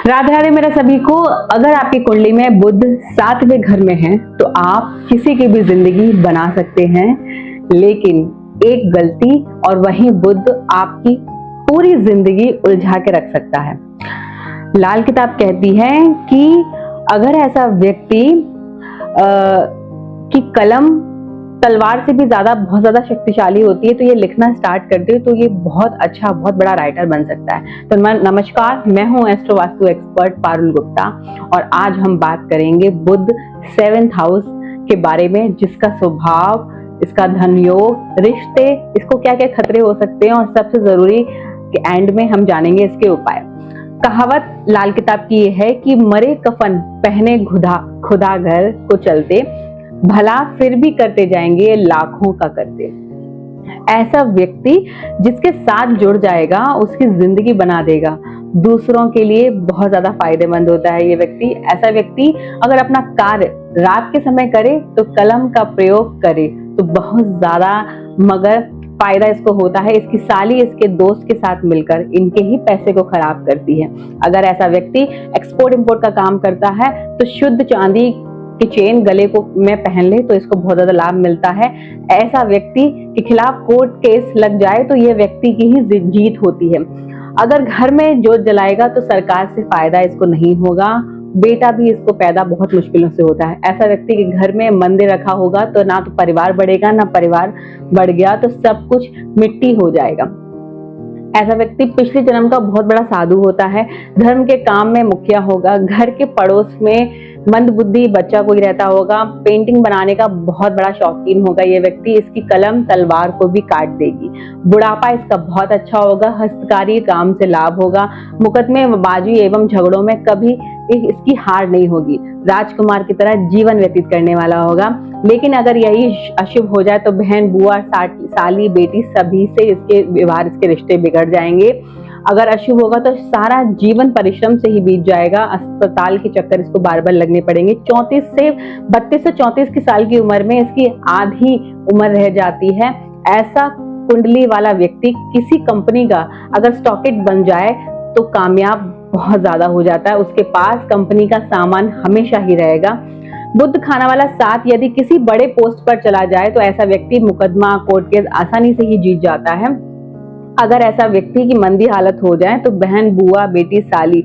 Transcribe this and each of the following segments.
राधे राधे मेरा सभी को। अगर आपकी कुंडली में बुध 7वें घर में है तो आप किसी की भी जिंदगी बना सकते हैं, लेकिन एक गलती और वही बुध आपकी पूरी जिंदगी उलझा के रख सकता है। लाल किताब कहती है कि अगर ऐसा व्यक्ति की कलम तलवार से भी बहुत ज्यादा शक्तिशाली होती है तो ये लिखना स्टार्ट करते हो तो ये बहुत अच्छा, बहुत बड़ा राइटर बन सकता है। तो नमस्कार, मैं हूं एस्ट्रो वास्तु एक्सपर्ट पारुल गुप्ता और आज हम बात करेंगे बुध 7th हाउस के बारे में, जिसका स्वभाव, इसका धन योग, रिश्ते, इसको क्या क्या खतरे हो सकते हैं और सबसे जरूरी कि एंड में हम जानेंगे इसके उपाय। कहावत लाल किताब की ये है कि मरे कफन पहने खुदा घर को चलते, भला फिर भी करते जाएंगे लाखों का करते। ऐसा व्यक्ति जिसके साथ जुड़ जाएगा उसकी जिंदगी बना देगा, दूसरों के लिए बहुत ज्यादा फायदेमंद होता है ये व्यक्ति। ऐसा व्यक्ति अगर अपना कार्य रात के समय करे तो कलम का प्रयोग करे तो बहुत ज्यादा मगर फायदा इसको होता है। इसकी साली इसके दोस्त के साथ मिलकर इनके ही पैसे को खराब करती है। अगर ऐसा व्यक्ति एक्सपोर्ट इंपोर्ट का काम करता है तो शुद्ध चांदी की चेन गले को में पहन ले तो इसको बहुत ज्यादा लाभ मिलता है। ऐसा व्यक्ति के खिलाफ कोर्ट केस लग जाए तो ये व्यक्ति की ही जीत होती है। अगर घर में जोत जलाएगा तो सरकार से फायदा इसको नहीं होगा, बेटा भी इसको पैदा बहुत मुश्किलों से होता है। ऐसा व्यक्ति के घर में मंदिर रखा होगा तो ना तो परिवार बढ़ेगा, ना परिवार बढ़ गया तो सब कुछ मिट्टी हो जाएगा। ऐसा व्यक्ति पिछले जन्म का बहुत बड़ा साधु होता है, धर्म के काम में मुखिया होगा, घर के पड़ोस में मंदबुद्धि बच्चा कोई रहता होगा, पेंटिंग बनाने का बहुत बड़ा शौकीन होगा ये व्यक्ति, इसकी कलम तलवार को भी काट देगी। बुढ़ापा इसका बहुत अच्छा होगा, हस्तकारी काम से लाभ होगा, मुकदमेबाजी एवं झगड़ों में कभी इसकी हार नहीं होगी, राजकुमार की तरह जीवन व्यतीत करने वाला होगा। लेकिन अगर यही अशुभ हो जाए तो बहन, बुआ, साली, बेटी सभी से इसके व्यवहार, इसके रिश्ते बिगड़ जाएंगे। अगर अशुभ होगा तो सारा जीवन परिश्रम से ही बीत जाएगा, अस्पताल के चक्कर इसको बार बार लगने पड़ेंगे। 32 से 34 की साल की उम्र में इसकी आधी उम्र रह जाती है। ऐसा कुंडली वाला व्यक्ति किसी कंपनी का अगर स्टॉकेट बन जाए तो कामयाब बहुत ज्यादा हो जाता है, उसके पास कंपनी का सामान हमेशा ही रहेगा। बुध खाना वाला 7 यदि किसी बड़े पोस्ट पर चला जाए तो ऐसा व्यक्ति मुकदमा, कोर्ट केस आसानी से ही जीत जाता है। अगर ऐसा व्यक्ति की मंदी हालत हो जाए तो बहन, बुआ, बेटी, साली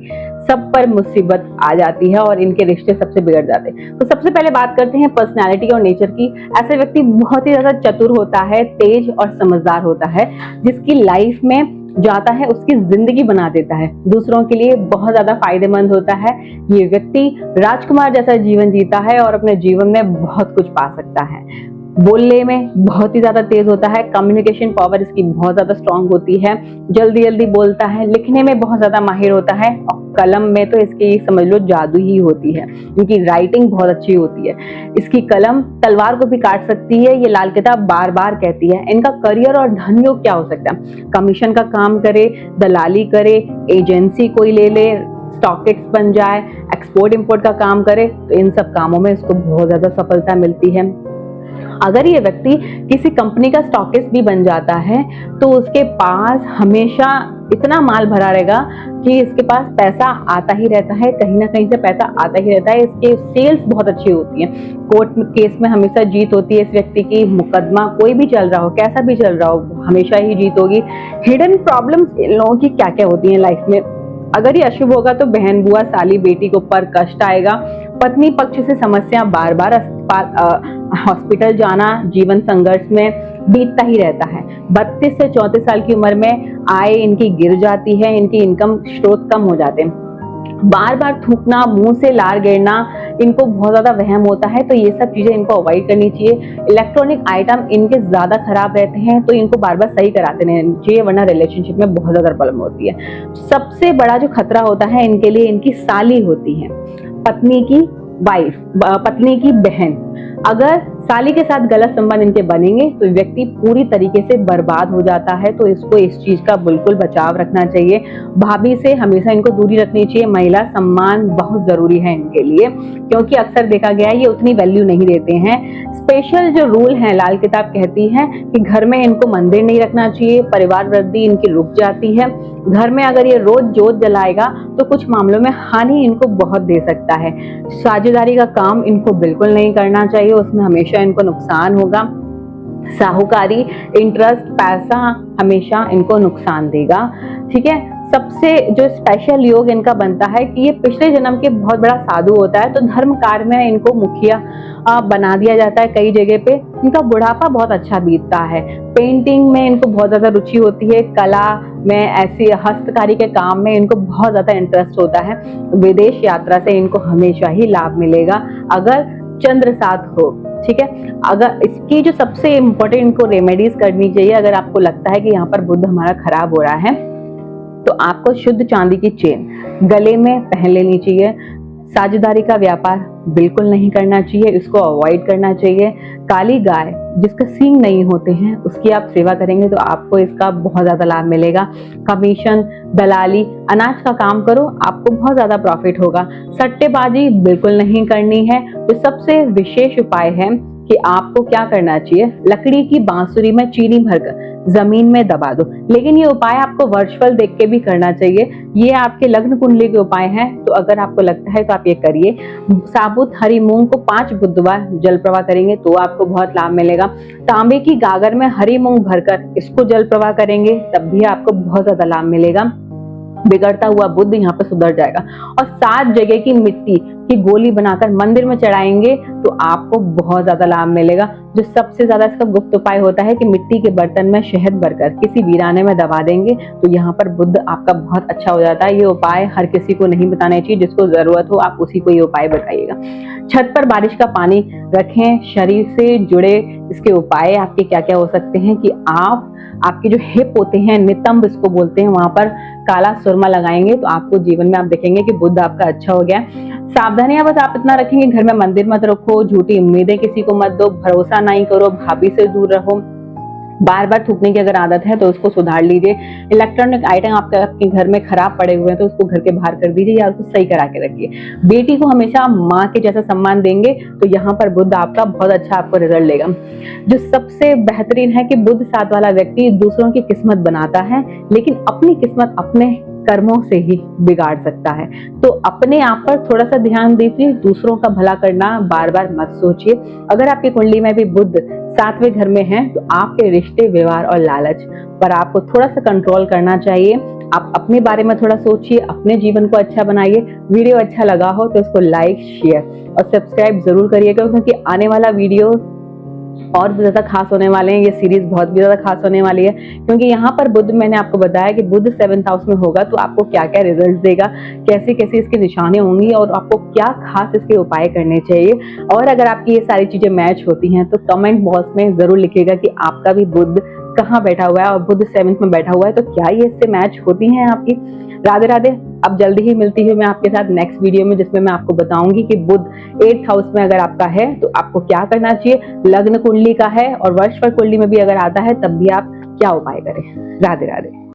सब पर मुसीबत आ जाती है और इनके रिश्ते सबसे बिगड़ जाते हैं। तो सबसे पहले बात करते हैं पर्सनालिटी और नेचर की। ऐसा व्यक्ति बहुत ही ज्यादा चतुर होता है, तेज और समझदार होता है, जिसकी लाइफ में जाता है उसकी जिंदगी बना देता है, दूसरों के लिए बहुत ज्यादा फायदेमंद होता है। ये व्यक्ति राजकुमार जैसा जीवन जीता है और अपने जीवन में बहुत कुछ पा सकता है। बोलने में बहुत ही ज्यादा तेज होता है, कम्युनिकेशन पावर इसकी बहुत ज्यादा स्ट्रांग होती है, जल्दी जल्दी बोलता है, लिखने में बहुत ज्यादा माहिर होता है और कलम में तो इसकी समझ लो जादू ही होती है, इनकी राइटिंग बहुत अच्छी होती है। इसकी कलम तलवार को भी काट सकती है, ये लाल किताब बार बार कहती है। इनका करियर और धन योग क्या हो सकता है? कमीशन का काम करे, दलाली करे, एजेंसी कोई ले ले, स्टॉकेट्स बन जाए, एक्सपोर्ट इंपोर्ट का काम करे तो इन सब कामों में इसको बहुत ज्यादा सफलता मिलती है। अगर ये व्यक्ति किसी कंपनी का स्टॉकिस्ट भी बन जाता है तो उसके पास हमेशा इतना माल भरा रहेगा कि इसके पास पैसा आता ही रहता है, कहीं ना कहीं से पैसा आता ही रहता है। इसके सेल्स बहुत अच्छी होती है, कोर्ट केस में हमेशा जीत होती है इस व्यक्ति की, मुकदमा कोई भी चल रहा हो, कैसा भी चल रहा हो, हमेशा ही जीत होगी। हिडन प्रॉब्लम्स इन लोगों की क्या क्या होती है लाइफ में। अगर ये अशुभ होगा तो बहन, बुआ, साली, बेटी को पर कष्ट आएगा, पत्नी पक्ष से समस्या, बार बार हॉस्पिटल जाना, जीवन संघर्ष में बीतता ही रहता है। 32 से 34 साल की उम्र में आय इनकी गिर जाती है, इनकी इनकम स्रोत कम हो जाते हैं, बार बार थूकना, मुंह से लार गिरना, इनको बहुत ज्यादा वहम होता है तो ये सब चीजें इनको अवॉइड करनी चाहिए। इलेक्ट्रॉनिक आइटम इनके ज्यादा खराब रहते हैं तो इनको बार बार सही कराते रहना चाहिए, वरना रिलेशनशिप में बहुत ज्यादा प्रॉब्लम होती है। सबसे बड़ा जो खतरा होता है इनके लिए इनकी साली होती है, पत्नी की वाइफ, पत्नी की बहन। अगर साली के साथ गलत संबंध इनके बनेंगे तो व्यक्ति पूरी तरीके से बर्बाद हो जाता है, तो इसको इस चीज का बिल्कुल बचाव रखना चाहिए। भाभी से हमेशा इनको दूरी रखनी चाहिए। महिला सम्मान बहुत जरूरी है इनके लिए, क्योंकि अक्सर देखा गया है ये उतनी वैल्यू नहीं देते हैं। स्पेशल जो रूल है, लाल किताब कहती है कि घर में इनको मंदिर नहीं रखना चाहिए, परिवार वृद्धि इनकी रुक जाती है। घर में अगर ये रोज जोत जलाएगा तो कुछ मामलों में हानि इनको बहुत दे सकता है। साझेदारी का काम इनको बिल्कुल नहीं करना चाहिए, उसमें हमेशा इनको नुकसान होगा। साहूकारी, इंटरेस्ट, पैसा हमेशा इनको नुकसान देगा। ठीक है, सबसे जो स्पेशल योग इनका बनता है कि ये पिछले जन्म के बहुत बड़ा साधु होता है, तो धर्म कार्य में इनको मुखिया बना दिया जाता है कई जगह पे। इनका बुढ़ापा बहुत अच्छा बीतता है। पेंटिंग में इनको बहुत ज्यादा रुचि होती है, कला में, ऐसी हस्तकारी के काम में इनको बहुत ज्यादा इंटरेस्ट होता है। विदेश यात्रा से इनको हमेशा ही लाभ मिलेगा अगर चंद्र साथ हो। ठीक है, अगर इसकी जो सबसे इम्पोर्टेंट इनको रेमेडीज करनी चाहिए, अगर आपको लगता है कि यहाँ पर बुध हमारा खराब हो रहा है तो आपको शुद्ध चांदी की चेन गले में पहन लेनी चाहिए। साझेदारी का व्यापार बिल्कुल नहीं करना चाहिए, इसको अवॉइड करना चाहिए। काली गाय जिसके सींग नहीं होते हैं उसकी आप सेवा करेंगे तो आपको इसका बहुत ज्यादा लाभ मिलेगा। कमीशन, दलाली, अनाज का काम करो, आपको बहुत ज्यादा प्रॉफिट होगा। सट्टेबाजी बिल्कुल नहीं करनी है। तो सबसे विशेष उपाय है कि आपको क्या करना चाहिए, लकड़ी की बांसुरी में चीनी भरकर जमीन में दबा दो। लेकिन ये उपाय आपको वर्चुअल देख के भी करना चाहिए, ये आपके लग्न कुंडली के उपाय हैं, तो अगर आपको लगता है तो आप ये करिए। साबुत हरी मूंग को 5 बुधवार जल प्रवाह करेंगे तो आपको बहुत लाभ मिलेगा। तांबे की गागर में हरी मूंग भरकर इसको जल प्रवाह करेंगे तब भी आपको बहुत ज्यादा लाभ मिलेगा। बिगड़ता हुआ बुध यहाँ पे सुधर जाएगा। और 7 जगह की मिट्टी की गोली बनाकर मंदिर में चढ़ाएंगे तो आपको बहुत ज्यादा लाभ मिलेगा। जो सबसे ज्यादा इसका गुप्त उपाय होता है कि मिट्टी के बर्तन में शहद भरकर किसी वीराने में दबा देंगे तो यहाँ पर बुध आपका बहुत अच्छा हो जाता है। ये उपाय हर किसी को नहीं बताना चाहिए, जिसको जरूरत हो आप उसी को ये उपाय बताइएगा। छत पर बारिश का पानी रखें। शरीर से जुड़े इसके उपाय आपके क्या क्या हो सकते हैं कि आपके जो हिप होते हैं, नितंब इसको बोलते हैं, वहां पर काला सुरमा लगाएंगे तो आपको जीवन में आप देखेंगे कि बुध आपका अच्छा हो गया। सावधानियां बस आप इतना रखेंगे, घर में मंदिर मत रखो, झूठी उम्मीदें किसी को मत दो, भरोसा नहीं करो, भाभी से दूर रहो। बार बार थूकने की अगर आदत है तो उसको सुधार लीजिए। इलेक्ट्रॉनिक आइटम आपके घर में खराब पड़े हुए हैं तो उसको घर के बाहर कर दीजिए या उसको सही करा के रखिए। बेटी को हमेशा माँ के जैसा सम्मान देंगे तो यहाँ पर बुध आपका बहुत अच्छा आपको रिजल्ट देगा। जो सबसे बेहतरीन है कि बुध साथ वाला व्यक्ति दूसरों की किस्मत बनाता है, लेकिन अपनी किस्मत अपने कर्मों से ही बिगाड़ सकता है। तो अपने आप पर थोड़ा सा ध्यान दीजिए, दूसरों का भला करना बार बार मत सोचिए। अगर आपकी कुंडली में भी बुध 7वें घर में है तो आपके रिश्ते, व्यवहार और लालच पर आपको थोड़ा सा कंट्रोल करना चाहिए। आप अपने बारे में थोड़ा सोचिए, अपने जीवन को अच्छा बनाइए। वीडियो अच्छा लगा हो तो इसको लाइक, शेयर और सब्सक्राइब जरूर करिएगा, क्योंकि आने वाला वीडियो और भी ज्यादा खास होने वाले हैं। ये सीरीज बहुत भी ज्यादा खास होने वाली है, क्योंकि यहाँ पर बुध, मैंने आपको बताया कि बुध 7th हाउस में होगा तो आपको क्या क्या रिजल्ट देगा, कैसे कैसे इसके निशाने होंगी और आपको क्या खास इसके उपाय करने चाहिए। और अगर आपकी ये सारी चीजें मैच होती हैं तो कमेंट बॉक्स में जरूर लिखिएगा कि आपका भी बुध कहाँ बैठा हुआ है और बुध 7th में बैठा हुआ है तो क्या ये इससे मैच होती हैं आपकी। राधे राधे। अब जल्दी ही मिलती हूँ मैं आपके साथ नेक्स्ट वीडियो में, जिसमें मैं आपको बताऊंगी कि बुध 8th हाउस में अगर आपका है तो आपको क्या करना चाहिए, लग्न कुंडली का है और वर्ष पर कुंडली में भी अगर आता है तब भी आप क्या उपाय करें। राधे राधे।